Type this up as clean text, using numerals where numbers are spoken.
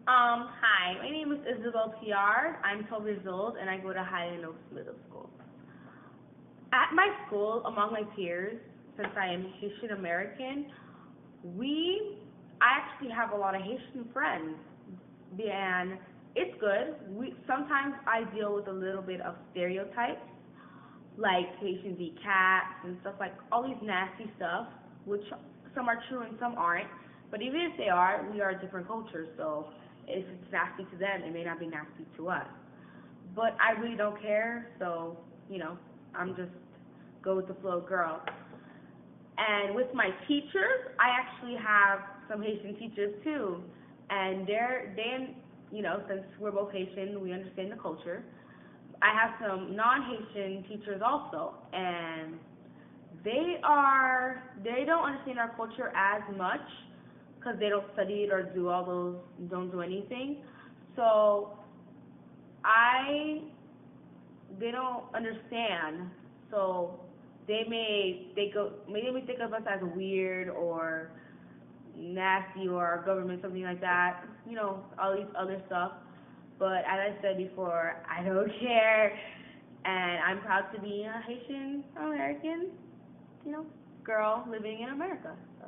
Hi, my name is Isabelle Piard. I'm 12 years old and I go to Highland Oaks Middle School. At my school, among my peers, since I am Haitian-American, I actually have a lot of Haitian friends, and it's good. Sometimes I deal with a little bit of stereotypes, like Haitians eat cats and stuff like all these nasty stuff, which some are true and some aren't. But even if they are, we are different cultures, so if it's nasty to them, it may not be nasty to us. But I really don't care, so I'm just go with the flow girl. And with my teachers, I actually have some Haitian teachers too, and since we're both Haitian, we understand the culture. I have some non-Haitian teachers also, and they don't understand our culture as much because they don't study it or don't do anything. So they don't understand. So maybe think of us as weird or nasty or our government, something like that. All these other stuff. But as I said before, I don't care, and I'm proud to be a Haitian American, girl living in America. So.